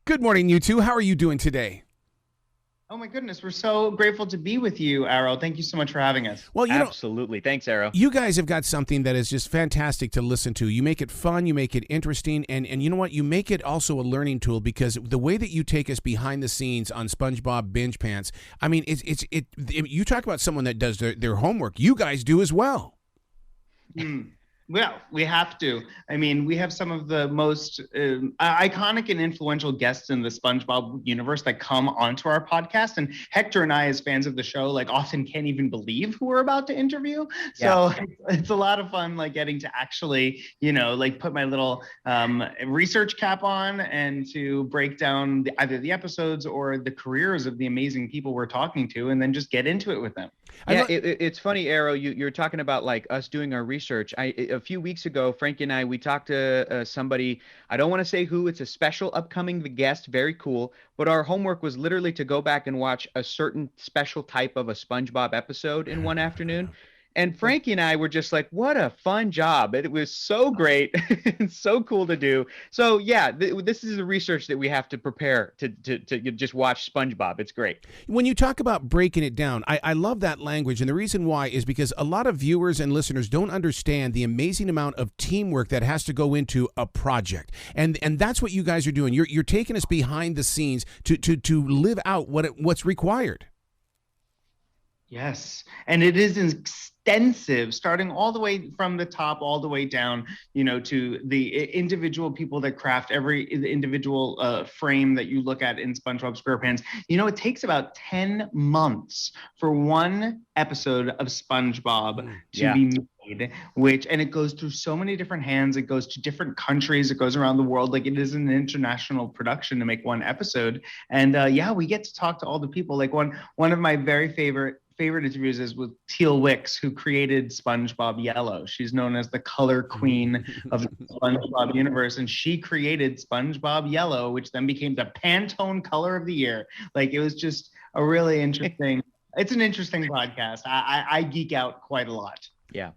Good morning, you two. How are you doing today? Oh my goodness, we're so grateful to be with you, Arrow. Thank you so much for having us. Well, Absolutely. Thanks, Arrow. you guys have got something that is just fantastic to listen to. You make it fun, you make it interesting, and you know what? You make it also a learning tool because the way that you take us behind the scenes on SpongeBob Binge Pants, I mean, you talk about someone that does their homework. You guys do as well. Hmm. Well, we have to. I mean, we have some of the most iconic and influential guests in the SpongeBob universe that come onto our podcast. And Hector and I, as fans of the show, like often can't even believe who we're about to interview. So it's a lot of fun, like getting to actually, like put my little research cap on and to break down either the episodes or the careers of the amazing people we're talking to, and then just get into it with them. Yeah, it's funny, Arrow. You're talking about like us doing our research. A few weeks ago, Frankie and I, we talked to somebody. I don't want to say who. It's a special upcoming guest. Very cool. But our homework was literally to go back and watch a certain special type of a SpongeBob episode in one afternoon. And Frankie and I were just like, what a fun job. It was so great and so cool to do. So, yeah, this is the research that we have to prepare to just watch SpongeBob. It's great. When you talk about breaking it down, I love that language. And the reason why is because a lot of viewers and listeners don't understand the amazing amount of teamwork that has to go into a project. And that's what you guys are doing. You're taking us behind the scenes to live out what's required. Yes, and it is extensive, starting all the way from the top, all the way down, to the individual people that craft the individual frame that you look at in SpongeBob SquarePants. It takes about 10 months for one episode of SpongeBob to be made, and it goes through so many different hands. It goes to different countries. It goes around the world. Like, it is an international production to make one episode. And we get to talk to all the people. Like one of my very favorite interviews is with Teal Wicks, who created SpongeBob Yellow. She's known as the color queen of the SpongeBob universe, and she created SpongeBob Yellow, which then became the Pantone color of the year. Like, it was just a really interesting. It's an interesting podcast. I geek out quite a lot. Yeah.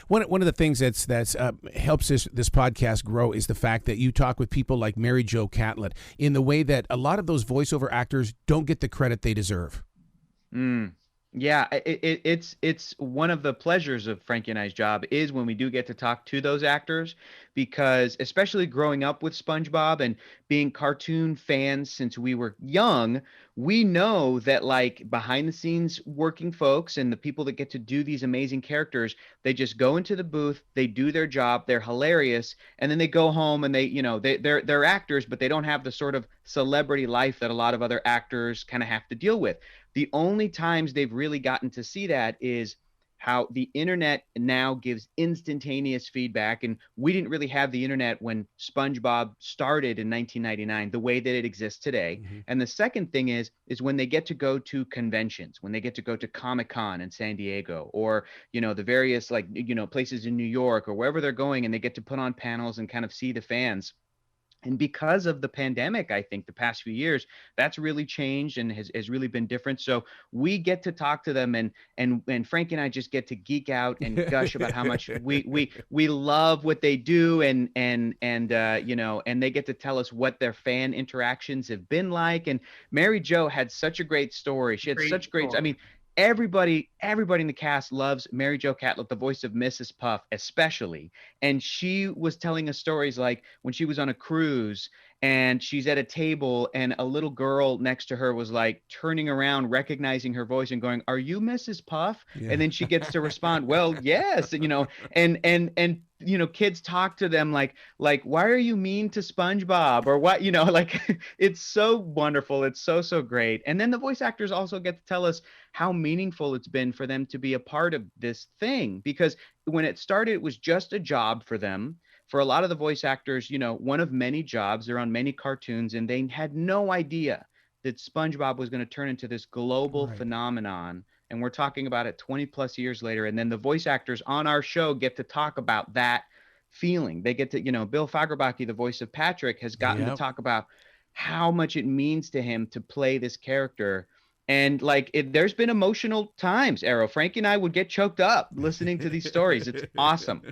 One of the things that's helps this podcast grow is the fact that you talk with people like Mary Jo Catlett in the way that a lot of those voiceover actors don't get the credit they deserve. Yeah, it's one of the pleasures of Frankie and I's job is when we do get to talk to those actors, because especially growing up with SpongeBob and being cartoon fans since we were young, we know that like behind the scenes working folks and the people that get to do these amazing characters, they just go into the booth, they do their job, they're hilarious, and then they go home and they're actors, but they don't have the sort of celebrity life that a lot of other actors kind of have to deal with. The only times they've really gotten to see that is how the internet now gives instantaneous feedback. And we didn't really have the internet when SpongeBob started in 1999, the way that it exists today. Mm-hmm. And the second thing is when they get to go to conventions, when they get to go to Comic-Con in San Diego, or, the various places in New York or wherever they're going, and they get to put on panels and kind of see the fans. And because of the pandemic, I think the past few years, that's really changed and has really been different. So we get to talk to them, and Frank and I just get to geek out and gush about how much we love what they do, and they get to tell us what their fan interactions have been like. And Mary Jo had such a great story. She had such great. I mean, everybody in the cast loves Mary Jo Catlett, the voice of Mrs. Puff, especially. And she was telling us stories like when she was on a cruise and she's at a table and a little girl next to her was like turning around, recognizing her voice and going, "Are you Mrs. Puff?" Yeah. And then she gets to respond, "Well, yes." And kids talk to them like, "Why are you mean to SpongeBob?" Or what, like it's so wonderful. It's so great. And then the voice actors also get to tell us how meaningful it's been for them to be a part of this thing, because when it started, it was just a job for them. For a lot of the voice actors, one of many jobs. They're on many cartoons, and they had no idea that SpongeBob was going to turn into this global phenomenon. And we're talking about it 20 plus years later. And then the voice actors on our show get to talk about that feeling. They get to, Bill Fagerbakke, the voice of Patrick, has gotten to talk about how much it means to him to play this character. And like there's been emotional times, Arrow. Frankie and I would get choked up listening to these stories. It's awesome.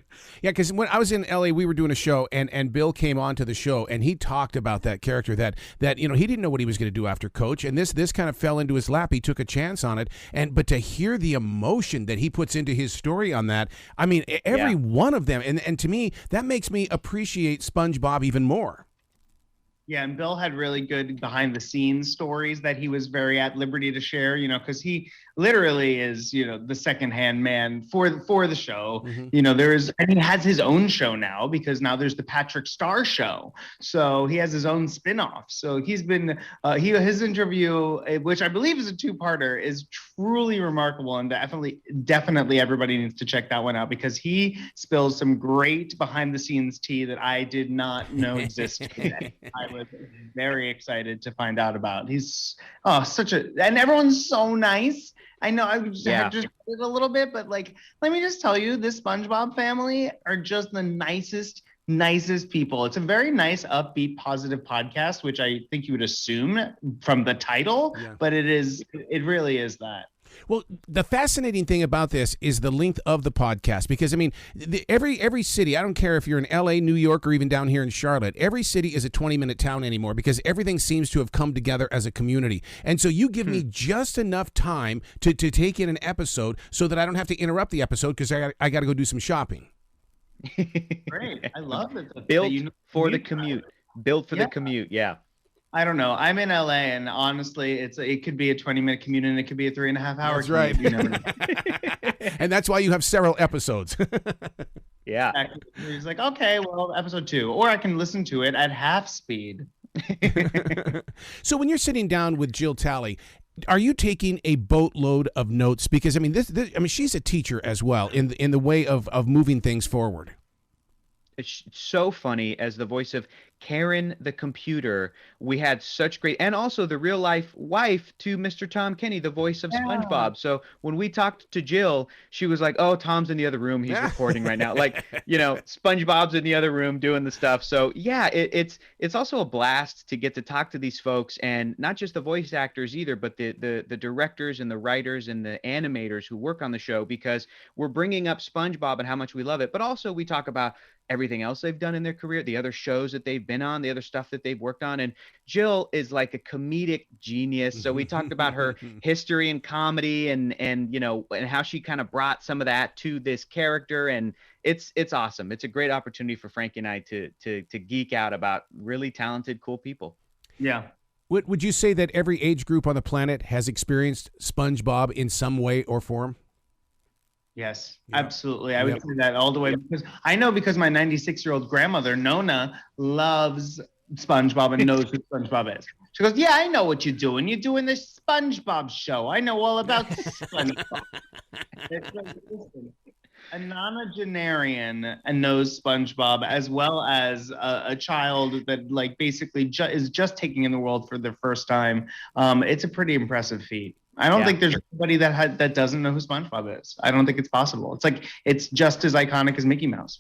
Yeah, because when I was in LA, we were doing a show, and Bill came on to the show, and he talked about that character that he didn't know what he was going to do after Coach, and this kind of fell into his lap. He took a chance on it, but to hear the emotion that he puts into his story on that, I mean, every one of them, and to me, that makes me appreciate SpongeBob even more. Yeah, and Bill had really good behind the scenes stories that he was very at liberty to share, because he literally is, the secondhand man for the show. Mm-hmm. And he has his own show now, because now there's the Patrick Star show. So he has his own spinoff. So he's been his interview, which I believe is a two-parter, is truly remarkable, and definitely everybody needs to check that one out, because he spills some great behind the scenes tea that I did not know existed. I was very excited to find out about. He's and everyone's so nice. I know I just had it a little bit, but like, let me just tell you, this SpongeBob family are just the nicest people. It's a very nice, upbeat, positive podcast, which I think you would assume from the title, but it really is that. Well, the fascinating thing about this is the length of the podcast, because I mean, every city, I don't care if you're in LA, New York, or even down here in Charlotte, every city is a 20-minute town anymore, because everything seems to have come together as a community. And so you give me just enough time to take in an episode so that I don't have to interrupt the episode, because I got to go do some shopping. Great. I love it. Built for the commute. Built for the commute. Yeah. I don't know. I'm in LA, and honestly, it could be a 20-minute commute, and it could be a 3.5 hour. That's right. And that's why you have several episodes. Yeah. He's like, okay, well, episode 2, or I can listen to it at half speed. So when you're sitting down with Jill Talley, are you taking a boatload of notes? Because I mean, she's a teacher as well in the way of moving things forward. It's so funny. As the voice of Karen the computer, we had such great, and also the real life wife to Mr. Tom Kenny, the voice of SpongeBob. So when we talked to Jill, she was like, "Oh, Tom's in the other room. He's recording right now." Like, SpongeBob's in the other room doing the stuff. So yeah, it's also a blast to get to talk to these folks, and not just the voice actors either, but the directors and the writers and the animators who work on the show, because we're bringing up SpongeBob and how much we love it, but also we talk about everything else they've done in their career, the other shows that they've been on, the other stuff that they've worked on. And Jill is like a comedic genius. So we talked about her history and comedy and how she kind of brought some of that to this character. And it's awesome. It's a great opportunity for Frankie and I to geek out about really talented, cool people. Yeah. Would you say that every age group on the planet has experienced SpongeBob in some way or form? Yes, absolutely. I would say that all the way, because I know, because my 96-year-old grandmother, Nona, loves SpongeBob and knows who SpongeBob is. She goes, "Yeah, I know what you're doing. You're doing this SpongeBob show. I know all about SpongeBob." A nonagenarian and knows SpongeBob, as well as a child that like basically is just taking in the world for the first time. It's a pretty impressive feat. I don't think there's anybody that doesn't know who SpongeBob is. I don't think it's possible. It's like, it's just as iconic as Mickey Mouse.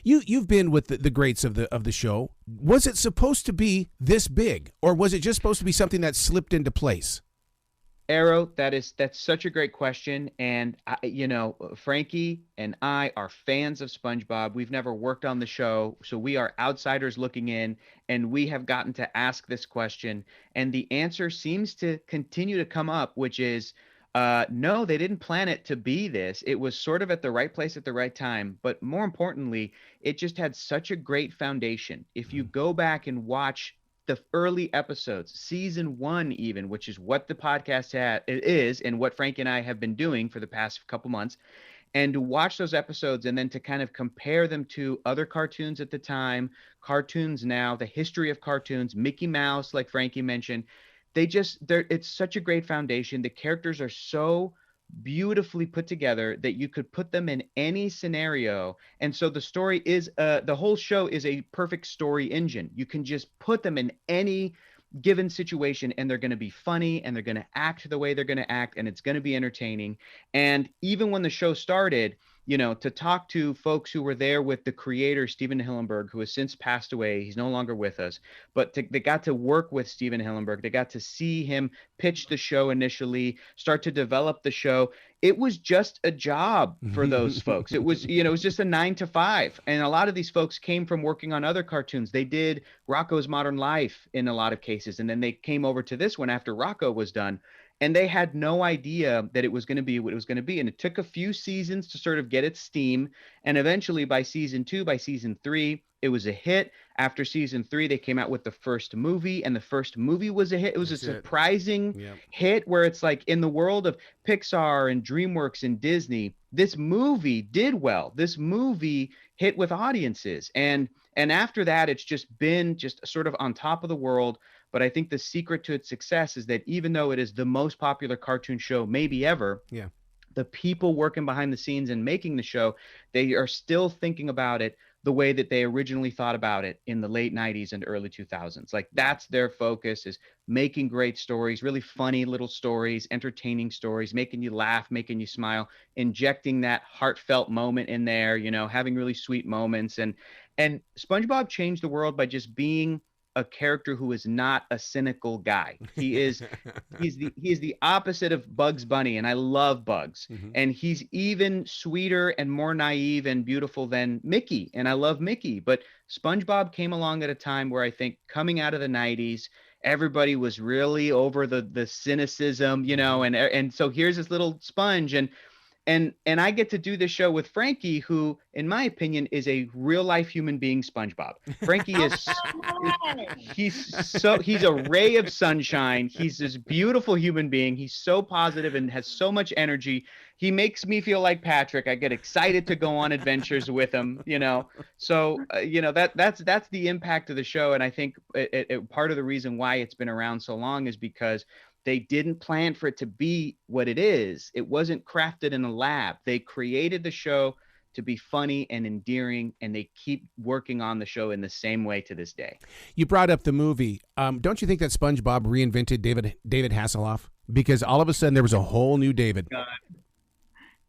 You've been with the greats of the show. Was it supposed to be this big, or was it just supposed to be something that slipped into place? Arrow, that's such a great question. And Frankie and I are fans of SpongeBob. We've never worked on the show, so we are outsiders looking in, and we have gotten to ask this question. And the answer seems to continue to come up, which is no, they didn't plan it to be this. It was sort of at the right place at the right time. But more importantly, it just had such a great foundation. If you go back and watch the early episodes, season 1 even, which is what the podcast is and what Frank and I have been doing for the past couple months, and to watch those episodes and then to kind of compare them to other cartoons at the time, cartoons now, the history of cartoons, Mickey Mouse, like Frankie mentioned, it's such a great foundation. The characters are so beautifully put together that you could put them in any scenario. And so the story is the whole show is a perfect story engine. You can just put them in any given situation and they're going to be funny and they're going to act the way they're going to act and it's going to be entertaining. And even when the show started, to talk to folks who were there with the creator, Steven Hillenburg, who has since passed away. He's no longer with us, but they got to work with Steven Hillenburg. They got to see him pitch the show initially, start to develop the show. It was just a job for those folks. It was, it was just a 9 to 5. And a lot of these folks came from working on other cartoons. They did Rocko's Modern Life in a lot of cases. And then they came over to this one after Rocko was done. And they had no idea that it was going to be what it was going to be. And it took a few seasons to sort of get its steam. And eventually by season 2, by season 3, it was a hit. After season 3, they came out with the first movie, and the first movie was a hit. It was a surprising hit, where it's like, in the world of Pixar and DreamWorks and Disney, this movie did well. This movie hit with audiences. And after that, it's just been just sort of on top of the world. But I think the secret to its success is that even though it is the most popular cartoon show maybe ever, the people working behind the scenes and making the show, they are still thinking about it the way that they originally thought about it in the late 90s and early 2000s. Like, that's their focus, is making great stories, really funny little stories, entertaining stories, making you laugh, making you smile, injecting that heartfelt moment in there, having really sweet moments. And SpongeBob changed the world by just being a character who is not a cynical guy. He's the opposite of Bugs Bunny, and I love Bugs. And he's even sweeter and more naive and beautiful than Mickey, and I love Mickey. But SpongeBob came along at a time where I think, coming out of the 90s, everybody was really over the cynicism, and so here's this little sponge, and I get to do this show with Frankie, who, in my opinion, is a real life human being SpongeBob. Frankie is he's a ray of sunshine. He's this beautiful human being. He's so positive and has so much energy. He makes me feel like Patrick. I get excited to go on adventures with him, So, that's the impact of the show. And I think part of the reason why it's been around so long is because they didn't plan for it to be what it is. It wasn't crafted in a lab. They created the show to be funny and endearing, and they keep working on the show in the same way to this day. You brought up the movie. Don't you think that SpongeBob reinvented David Hasselhoff? Because all of a sudden there was a whole new David. God.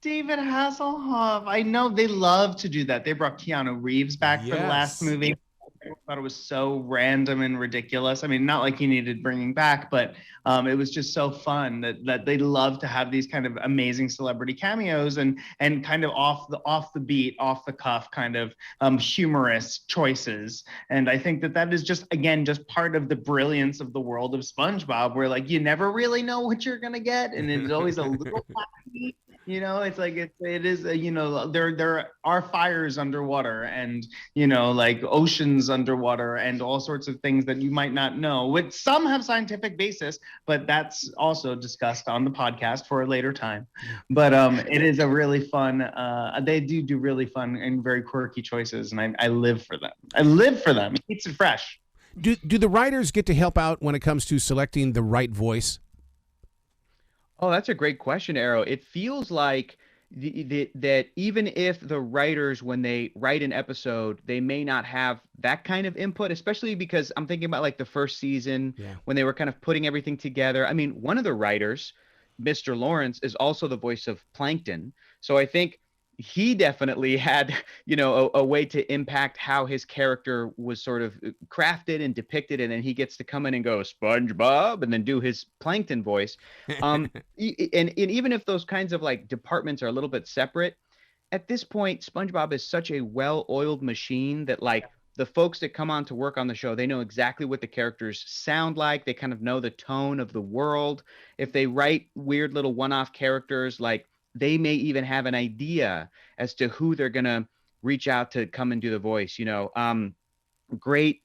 David Hasselhoff. I know they love to do that. They brought Keanu Reeves back for the last movie. I thought it was so random and ridiculous. I mean, not like he needed bringing back, but it was just so fun that they love to have these kind of amazing celebrity cameos and kind of off the beat, off the cuff kind of humorous choices. And I think that is just, again, just part of the brilliance of the world of SpongeBob, where, like, you never really know what you're gonna get, and it's always a little wacky. It's like it is, there are fires underwater, and, like oceans underwater, and all sorts of things that you might not know, which some have scientific basis, but that's also discussed on the podcast for a later time. But it is a really fun, they do really fun and very quirky choices, and I live for them. I live for them. It keeps it fresh. Do the writers get to help out when it comes to selecting the right voice? Oh, that's a great question, Arrow. It feels like that even if the writers, when they write an episode, they may not have that kind of input, especially because I'm thinking about, like, the first season when they were kind of putting everything together. I mean, one of the writers, Mr. Lawrence, is also the voice of Plankton. So I think he definitely had, a way to impact how his character was sort of crafted and depicted. And then he gets to come in and go, SpongeBob, and then do his Plankton voice. And even if those kinds of, like, departments are a little bit separate, at this point, SpongeBob is such a well-oiled machine that, like, the folks that come on to work on the show, they know exactly what the characters sound like. They kind of know the tone of the world. If they write weird little one-off characters, like, they may even have an idea as to who they're going to reach out to come and do the voice. Great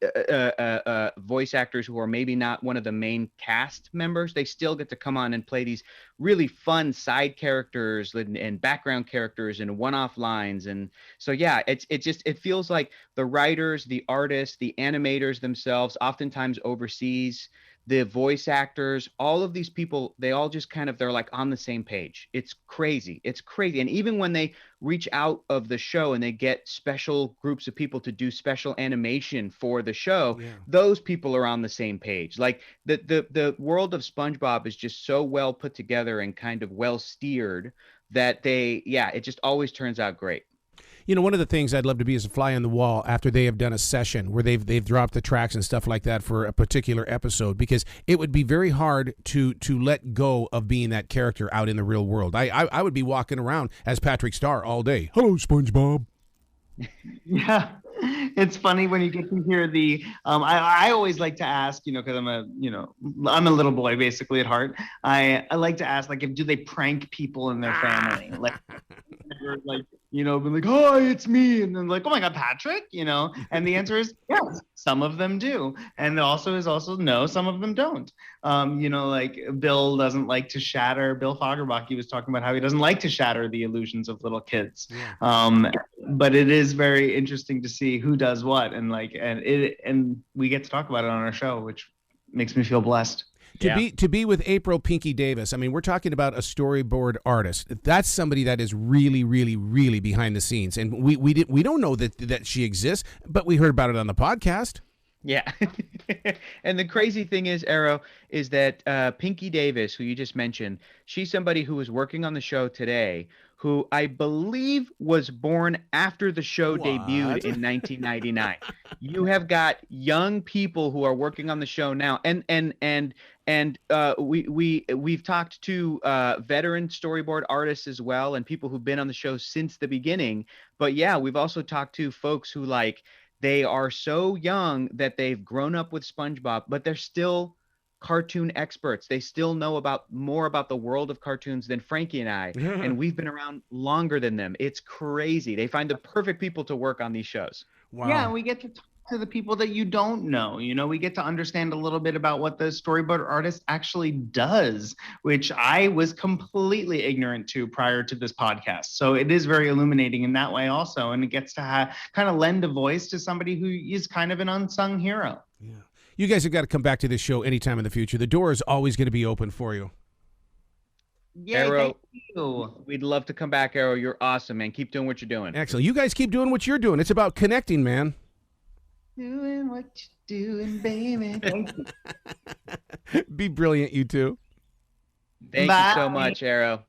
voice actors who are maybe not one of the main cast members, they still get to come on and play these really fun side characters and background characters and one-off lines. And so, yeah, it feels like the writers, the artists, the animators themselves, oftentimes overseas, the voice actors, all of these people, they all just they're like on the same page. It's crazy. And even when they reach out of the show and they get special groups of people to do special animation for the show, those people are on the same page. Like the world of SpongeBob is just so well put together and kind of well steered that it just always turns out great. You know, one of the things I'd love to be is a fly on the wall after they have done a session where they've dropped the tracks and stuff like that for a particular episode, because it would be very hard to let go of being that character out in the real world. I would be walking around as Patrick Star all day. Hello, SpongeBob. Yeah, it's funny when you get to hear the. I always like to ask, because I'm a little boy basically at heart. I like to ask, like, do they prank people in their family, like been like, hi, it's me, and then like, oh my God, Patrick, and the answer is yes, some of them do, and also no, some of them don't. Like Bill doesn't like to shatter. Bill Fagerbach, he was talking about how he doesn't like to shatter the illusions of little kids. Yeah. But it is very interesting to see who does what, and we get to talk about it on our show, which makes me feel blessed. To be with April Pinky Davis, I mean, we're talking about a storyboard artist. That's somebody that is really, really, really behind the scenes, and we don't know that she exists, but we heard about it on the podcast. Yeah. And the crazy thing is, Arrow, is that Pinky Davis, who you just mentioned, she's somebody who is working on the show today, who I believe was born after the show debuted in 1999. You have got young people who are working on the show now, and we've talked to veteran storyboard artists as well, and people who've been on the show since the beginning. But yeah, we've also talked to folks who they are so young that they've grown up with SpongeBob, but they're still cartoon experts. They still know more about the world of cartoons than Frankie and I, and we've been around longer than them. It's crazy. They find the perfect people to work on these shows. Wow. Yeah, we get to talk to the people that you don't know. We get to understand a little bit about what the storyboard artist actually does, which I was completely ignorant to prior to this podcast. So it is very illuminating in that way also, and it gets to kind of lend a voice to somebody who is kind of an unsung hero. Yeah. You guys have got to come back to this show anytime in the future. The door is always going to be open for you. Yeah, Arrow, thank you. We'd love to come back, Arrow. You're awesome, man. Keep doing what you're doing. Excellent. You guys keep doing what you're doing. It's about connecting, man. Doing what you're doing, baby. Thank you. Be brilliant, you two. Thank you so much, Arrow.